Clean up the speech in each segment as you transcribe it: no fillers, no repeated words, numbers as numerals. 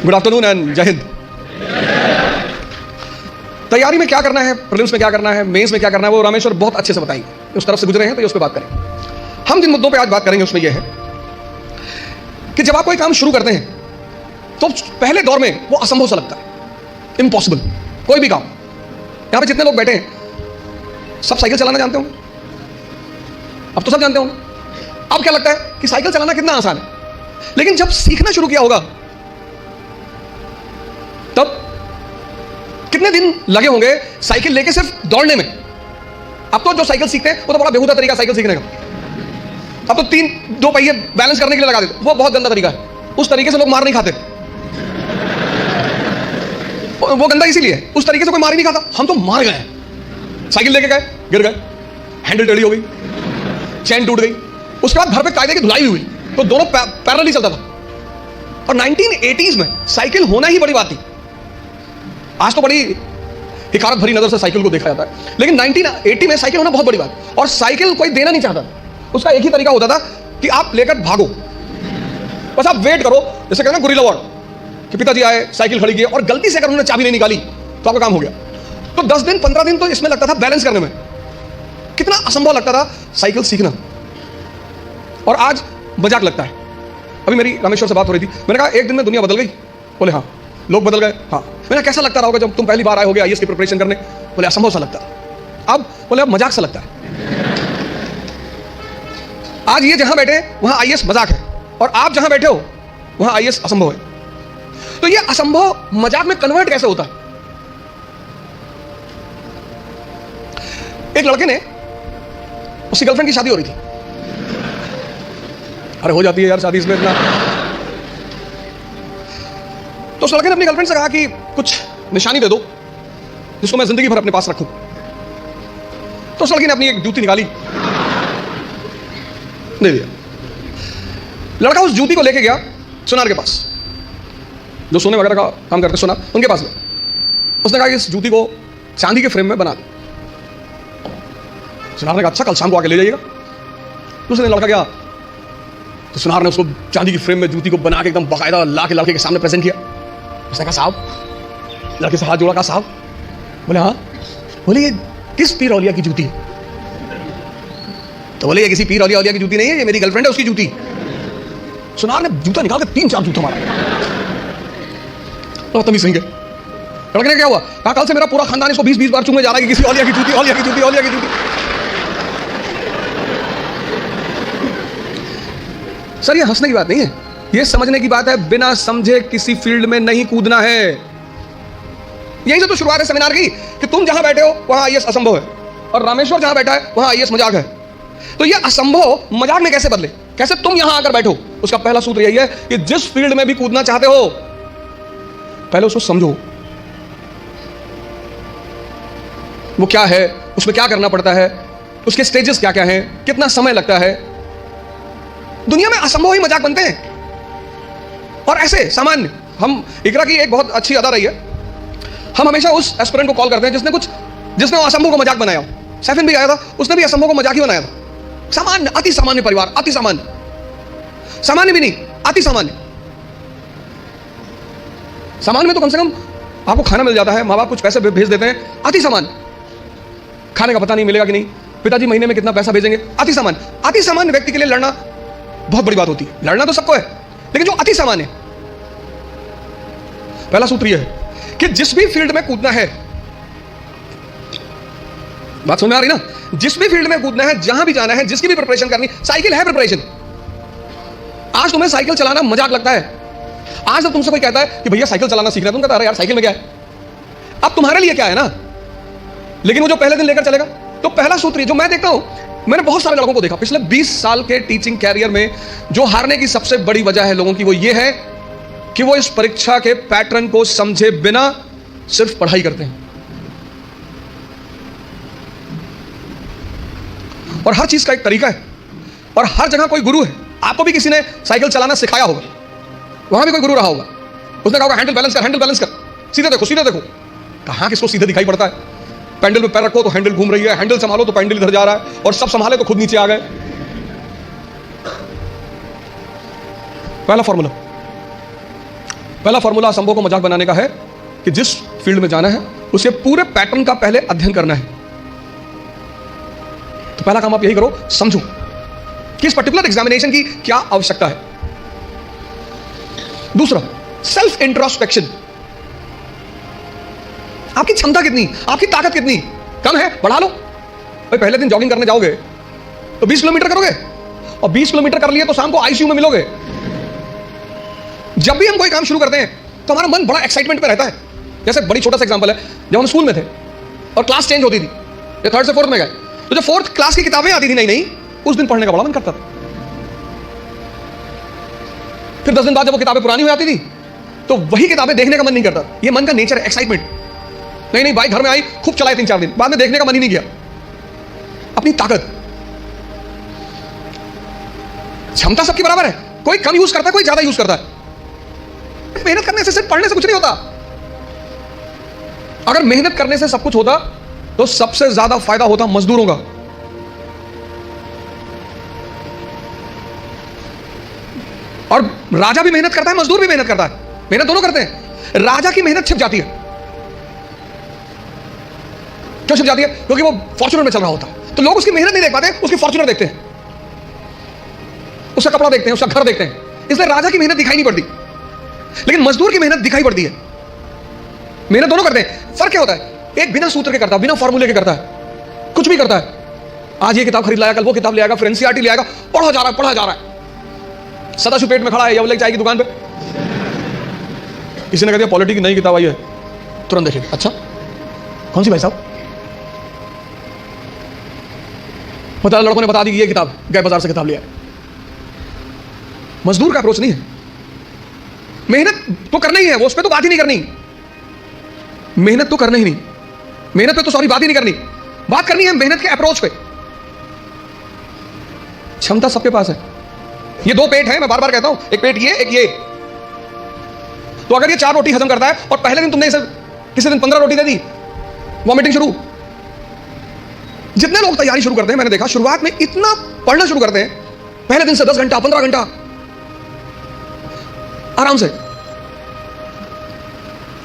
Good afternoon and जय हिंद। तैयारी में क्या करना है, प्रीलिम्स में क्या करना है, मेंस में क्या करना है, वो रामेश्वर बहुत अच्छे से बताएंगे। उस तरफ से गुजरे हैं तो उस पर बात करें। हम जिन मुद्दों पे आज बात करेंगे उसमें यह है कि जब आप कोई काम शुरू करते हैं तो पहले दौर में वो असंभव सा लगता है, इम्पॉसिबल। कोई भी काम, यहां पे जितने लोग बैठे हैं सब साइकिल चलाना जानते होंगे, अब तो सब जानते होंगे। अब क्या लगता है कि साइकिल चलाना कितना आसान है, लेकिन जब सीखना शुरू किया होगा तब कितने दिन लगे होंगे साइकिल लेके सिर्फ दौड़ने में। अब तो जो साइकिल सीखते हैं वो तो बड़ा बेहूदा तरीका साइकिल सीखने का। अब तो दो पहिए बैलेंस करने के लिए लगा देते, वो बहुत गंदा तरीका है। उस तरीके से लोग मार नहीं खाते, वो गंदा इसीलिए है, उस तरीके से कोई मार ही नहीं खाता। हम तो मार गए, साइकिल लेके गए, गिर गए, हैंडल टेढ़ी हो गई, चैन टूट गई, उसके बाद घर पे कायदे की धुलाई भी हुई, तो दोनों पैरेलल चलता था। और 1980s में साइकिल होना ही बड़ी बात थी। आज तो बड़ी हिकारत भरी नजर से साइकिल को देखा जाता है, लेकिन 1980 में साइकिल होना बहुत बड़ी बात। और साइकिल कोई देना नहीं चाहता, उसका एक ही तरीका होता था कि आप लेकर भागो, बस आप वेट करो। जैसे कहते हैं गुरिल्ला वॉर, कि पिताजी आए, साइकिल खड़ी की और गलती से अगर उन्होंने चाबी नहीं निकाली तो आपका काम हो गया। तो 10 दिन 15 दिन तो इसमें लगता था बैलेंस करने में। कितना असंभव लगता था साइकिल सीखना, और आज मजाक लगता है। अभी मेरी रामेश्वर से बात हो रही थी, मैंने कहा एक दिन में दुनिया बदल गई। बोले हाँ, लोग बदल गए। हाँ, मैंने कैसा लगता रहा होगा जब तुम पहली बार आए होगे आईएएस की प्रिपरेशन करने? बोले असंभव सा लगता। अब बोले अब मजाक सा लगता है। आज ये जहां बैठे वहां आईएएस मजाक है, और आप जहां बैठे हो वहां आईएएस असंभव है। तो ये असंभव मजाक में कन्वर्ट कैसे होता है? एक लड़के ने, उसकी गर्लफ्रेंड की शादी हो रही थी। अरे हो जाती है यार शादी इसमें इतना। तो उस लड़के ने अपनी गर्लफ्रेंड से कहा कि कुछ निशानी दे दो जिसको मैं जिंदगी भर अपने पास रखूं। तो उस लड़की ने अपनी एक जूती निकाली, दे दिया। लड़का उस जूती को लेके गया सुनार के पास, जो सोने वगैरह का काम करते सुनार, उनके पास गया। उसने कहा कि इस जूती को चांदी के फ्रेम में बना दो। सुनार ने कहा अच्छा, कल शाम को आके ले जाइएगा। दूसरे दिन लड़का गया तो सुनार ने उसको चांदी की फ्रेम में जूती को बना के एकदम बाकायदा ला के लड़के के सामने प्रेजेंट किया। उसने कहा साहब, लड़के से हाथ जोड़ा, कहा साहब। बोले हाँ। बोले ये किस पीर औलिया की जूती है? तो बोले ये किसी पीर औलिया की जूती नहीं है, ये मेरी गर्लफ्रेंड है, उसकी जूती। सुनार ने जूता निकाल के 3-4 जूता मारा। तो तमीज नहीं गए। लड़के ने क्या हुआ? कहा कल से मेरा पूरा खानदान इसको 20-20 बार चूमने जा रहा है कि किसी औलिया की जूती, औलिया की जूती, औलिया की जूती। सर ये हंसने की बात नहीं है, ये समझने की बात है। बिना समझे किसी फील्ड में नहीं कूदना है। यही से तो शुरुआत है सेमिनार की, कि तुम जहां बैठे हो वहां आईएएस असंभव है, और रामेश्वर जहां बैठा है वहां आईएएस मजाक है। तो ये असंभव मजाक में कैसे बदले, कैसे तुम यहां आकर बैठो? उसका पहला सूत्र यही है कि जिस फील्ड में भी कूदना चाहते हो पहले उसको समझो, वो क्या है, उसमें क्या करना पड़ता है, उसके स्टेजेस क्या क्या हैं, कितना समय लगता है। दुनिया में असंभव ही मजाक बनते हैं। और ऐसे सामान्य, हम इकरा की एक बहुत अच्छी अदा रही है, हम हमेशा उस एस्पिरेंट को कॉल करते हैं जिसने असंभव को मजाक बनाया हो। सैफिन भी आया था, उसने भी असंभव को मजाक ही बनाया था। सामान्य, अति सामान्य परिवार, अति सामान्य, सामान्य भी नहीं, अति सामान्य। सामान्य में तो कम से कम आपको खाना मिल जाता है, माँ बाप कुछ पैसे भेज देते हैं। अति सामान्य, खाने का पता नहीं मिलेगा कि नहीं, पिताजी महीने में कितना पैसा भेजेंगे। अति सामान्य। अति सामान्य व्यक्ति के लिए लड़ना बहुत बड़ी बात होती है। लड़ना तो सबको है, लेकिन जो अति सामान्य, पहला सूत्र यह है कि जिस भी फील्ड में कूदना है, बात समझ में आ रही ना? जिस भी फील्ड में कूदना है, जहां भी जाना है, जिसकी भी प्रिपरेशन करनी, साइकिल है प्रिपरेशन। आज तुम्हें साइकिल चलाना मजाक लगता है। आज जब तुमसे कोई कहता है कि भैया साइकिल चलाना सीखना है, तुम कहते अरे यार साइकिल में क्या है? अब तुम्हारे लिए क्या है ना, लेकिन वो जो पहले दिन लेकर चलेगा। तो पहला सूत्र जो मैं देखता हूं, मैंने बहुत सारे लड़कों को देखा पिछले 20 साल के टीचिंग कैरियर में, जो हारने की सबसे बड़ी वजह है लोगों की, वो ये है कि वो इस परीक्षा के पैटर्न को समझे बिना सिर्फ पढ़ाई करते हैं। और हर चीज का एक तरीका है, और हर जगह कोई गुरु है। आपको भी किसी ने साइकिल चलाना सिखाया होगा, वहां भी कोई गुरु रहा होगा। उसने कहा होगा हैंडल बैलेंस कर, हैंडल बैलेंस कर, सीधे देखो, सीधे देखो। कहां किसको सीधे दिखाई पड़ता है? पैंडल में पैर रखो तो हैंडल घूम रही है, हैंडल संभालो तो पैंडल इधर जा रहा है, और सब संभाले तो खुद नीचे आ गए। पहला फॉर्मूला, पहला फॉर्मूला असंभव को मजाक बनाने का है कि जिस फील्ड में जाना है उसके पूरे पैटर्न का पहले अध्ययन करना है। तो पहला काम आप यही करो, समझो कि इस पर्टिकुलर एग्जामिनेशन की क्या आवश्यकता है। दूसरा, सेल्फ इंट्रोस्पेक्शन। आपकी क्षमता कितनी, आपकी ताकत कितनी, कम है बढ़ा लो। भाई पहले दिन जॉगिंग करने जाओगे तो 20 किलोमीटर करोगे, और 20 किलोमीटर कर लिए तो शाम को आईसीयू में मिलोगे। जब भी हम कोई काम शुरू करते हैं तो हमारा मन बड़ा एक्साइटमेंट पे रहता है। जैसे बड़ी छोटा सा एग्जांपल है, जब हम स्कूल में थे और क्लास चेंज होती थी, ये 3rd से 4th में गए, तो जब 4th क्लास की किताबें आती थी नई नई, उस दिन पढ़ने का बड़ा मन करता था। फिर 10 दिन बाद जब वो किताबें पुरानी हो जाती थी तो वही किताबें देखने का मन नहीं करता। ये मन का नेचर है, एक्साइटमेंट। नहीं भाई घर में आई, खूब चलाए 3-4 दिन, बाद में देखने का मन ही नहीं किया। अपनी ताकत, क्षमता सबकी बराबर है, कोई कम यूज करता है, कोई ज्यादा यूज करता है। मेहनत करने से, सिर्फ पढ़ने से कुछ नहीं होता। अगर मेहनत करने से सब कुछ होता तो सबसे ज्यादा फायदा होता मजदूरों का। और राजा भी मेहनत करता है, मजदूर भी मेहनत करता है, मेहनत दोनों करते हैं। राजा की मेहनत छिप जाती है। क्यों छिप जाती है? क्योंकि वो फॉर्च्यूनर में चल रहा होता है, तो लोग उसकी मेहनत नहीं देख पाते, उसकी फॉर्च्यूनर देखते हैं, उसका कपड़ा देखते हैं, उसका घर देखते हैं, इसलिए राजा की मेहनत दिखाई नहीं पड़ती। लेकिन मजदूर की मेहनत दिखाई पड़ती है। मेहनत दोनों करते हैं। फर्क क्या होता है? एक बिना सूत्र के करता है, बिना फॉर्मूले के करता है, कुछ भी करता है। आज ये किताब खरीद लाया, कल वो किताब ले आएगा, फिर एनसीईआरटी ले आएगा, पढ़ा जा रहा है, पढ़ा जा रहा है। सदाशिव पेट में खड़ा है, ये लेके जाएगी दुकान पे, किसी ने कह दिया पॉलिटी की नई किताब आई है, तुरंत देखेगा, अच्छा कौन सी भाई साहब? पता लड़कों ने बता दी कि ये किताब, गए बाजार से किताब ले आए। मजदूर का अप्रोच नहीं है। मेहनत तो करना ही है, वो उस पर तो बात ही नहीं करनी। मेहनत तो करना ही नहीं, मेहनत पे तो सॉरी बात ही नहीं करनी। बात करनी है मेहनत के अप्रोच पे। क्षमता सबके पास है। ये 2 पेट है, मैं बार बार कहता हूं, एक पेट ये, एक ये। तो अगर ये 4 रोटी हजम करता है और पहले दिन तुमने इसे किसी दिन 15 रोटी दे दी, वॉमिटिंग शुरू। जितने लोग तैयारी शुरू करते हैं, मैंने देखा शुरुआत में इतना पढ़ना शुरू करते हैं, पहले दिन से 10 घंटा 15 घंटा आराम से।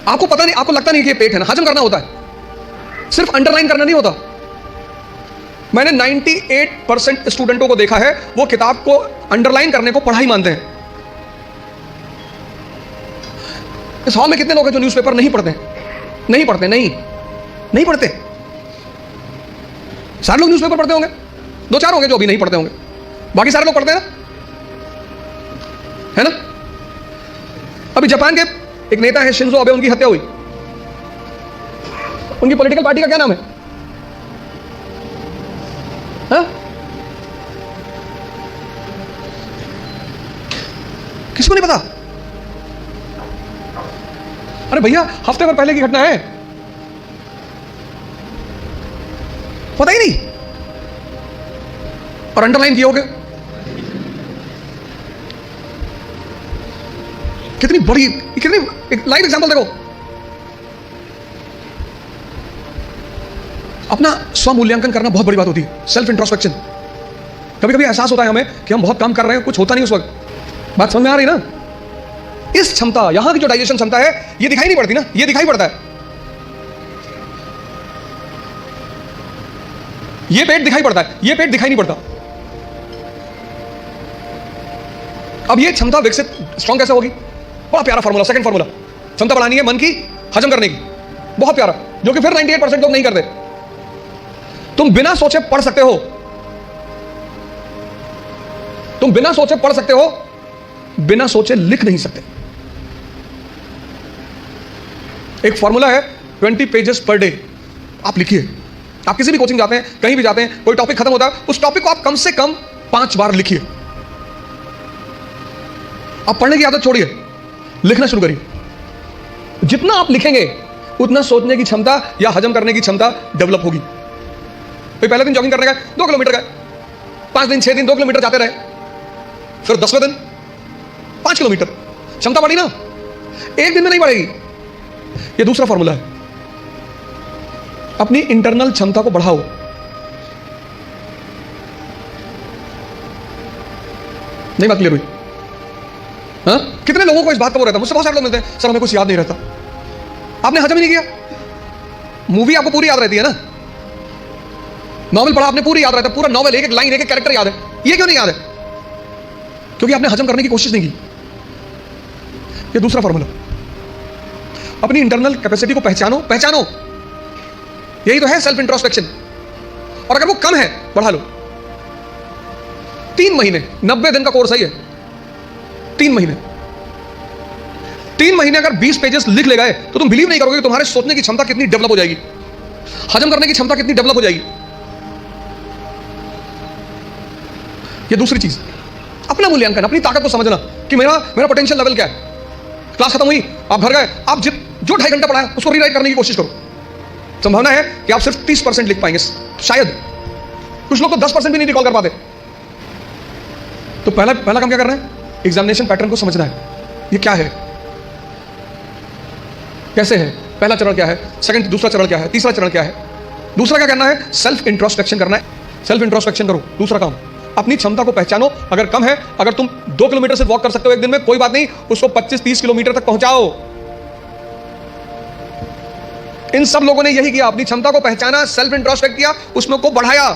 आपको पता नहीं, आपको लगता नहीं कि ये पेट है ना, हजम करना होता है, सिर्फ अंडरलाइन करना नहीं होता। मैंने 98% स्टूडेंटों को देखा है, वो किताब को अंडरलाइन करने को पढ़ाई मानते हैं। इस हॉल में कितने लोग हैं जो न्यूज़पेपर नहीं पढ़ते? नहीं पढ़ते, नहीं पढ़ते। सारे लोग न्यूज़पेपर पढ़ते होंगे, 2-4 होंगे जो अभी नहीं पढ़ते होंगे, बाकी सारे लोग पढ़ते हैं ना, है ना? अभी जापान के एक नेता है शिंजो अबे, उनकी हत्या हुई। उनकी पॉलिटिकल पार्टी का क्या नाम है? हाँ? किसी को नहीं पता? अरे भैया हफ्ते भर पहले की घटना है, पता ही नहीं, और अंडरलाइन किए होगे। कितनी बड़ी, कितनी एक लाइव एग्जांपल देखो। अपना स्व मूल्यांकन करना बहुत बड़ी बात होती है, सेल्फ इंट्रोस्पेक्शन। कभी कभी एहसास होता है हमें कि हम बहुत काम कर रहे हैं, कुछ होता नहीं उस वक्त। बात समझ में आ रही ना? इस क्षमता, यहां की जो डाइजेशन क्षमता है, ये दिखाई नहीं पड़ती ना, ये दिखाई पड़ता है। ये पेट दिखाई पड़ता है, ये पेट दिखाई नहीं पड़ता। अब ये क्षमता विकसित स्ट्रॉन्ग कैसे होगी? बड़ा प्यारा फॉर्मूला, सेकंड फॉर्मूला। क्षमता बढ़ानी है मन की, हजम करने की, बहुत प्यारा, जो कि फिर 98% लोग नहीं करते। तुम बिना सोचे पढ़ सकते हो, तुम बिना सोचे पढ़ सकते हो, बिना सोचे लिख नहीं सकते। एक फॉर्मूला है 20 पेजेस पर डे। आप लिखिए। आप किसी भी कोचिंग जाते हैं, कहीं भी जाते हैं, कोई टॉपिक खत्म होता है, उस टॉपिक को आप कम से कम 5 बार लिखिए। आप पढ़ने की आदत छोड़िए, लिखना शुरू करिए। जितना आप लिखेंगे उतना सोचने की क्षमता या हजम करने की क्षमता डेवलप होगी। तो पहले दिन जॉगिंग करने गए, 2 किलोमीटर गए, 5 दिन 6 दिन 2 किलोमीटर जाते रहे, फिर 10वें दिन 5 किलोमीटर, क्षमता बढ़ी ना? एक दिन में नहीं बढ़ेगी। ये दूसरा फॉर्मूला है, अपनी इंटरनल क्षमता को बढ़ाओ। नहीं बात क्लियर हुई? हाँ? कितने लोगों को इस बात का वो रहता है, मुझसे बहुत सारे लोग मिलते हैं, सर हमें कुछ याद नहीं रहता। आपने हजम ही नहीं किया। मूवी आपको पूरी याद रहती है ना, नॉवल पढ़ा आपने पूरी याद रहता है, पूरा नॉवल एक एक लाइन एक एक कैरेक्टर याद है। ये क्यों नहीं याद है? क्योंकि आपने हजम करने की कोशिश नहीं की। ये दूसरा फॉर्मूला, अपनी इंटरनल कैपेसिटी को पहचानो। यही तो है सेल्फ इंट्रोस्पेक्शन। और अगर वो कम है बढ़ा लो। 3 महीने 90 दिन का कोर्स है ये। 3 महीने अगर 20 पेजेस लिख ले गए तो तुम बिलीव नहीं करोगे कि तुम्हारे सोचने की क्षमता कितनी डेवलप हो जाएगी, हजम करने की क्षमता कितनी डेवलप हो जाएगी। ये दूसरी चीज, अपना मूल्यांकन, अपनी ताकत को समझना कि मेरा पोटेंशियल लेवल क्या है। क्लास खत्म हुई, आप घर गए, आप जो 2.5 घंटा पढ़ा है उसको रीराइट करने की कोशिश करो। संभावना है कि आप सिर्फ 30% लिख पाएंगे, शायद। कुछ लोग तो 10% भी नहीं रिकॉल कर पाते। तो पहला काम क्या करना है? एग्जामिनेशन पैटर्न को समझना है। ये क्या है, कैसे है, पहला चरण क्या है, सेकंड दूसरा चरण क्या है, तीसरा चरण क्या है। दूसरा क्या करना है? सेल्फ इंट्रोस्पेक्शन करना है। सेल्फ इंट्रोस्पेक्शन करो। दूसरा काम, अपनी क्षमता को पहचानो। अगर कम है, अगर तुम 2 किलोमीटर से वॉक कर सकते हो एक दिन में, कोई बात नहीं, उसको 25-30 किलोमीटर तक पहुंचाओ। इन सब लोगों ने यही किया, अपनी क्षमता को पहचाना, सेल्फ इंट्रोस्पेक्ट किया, उसमें को बढ़ाया।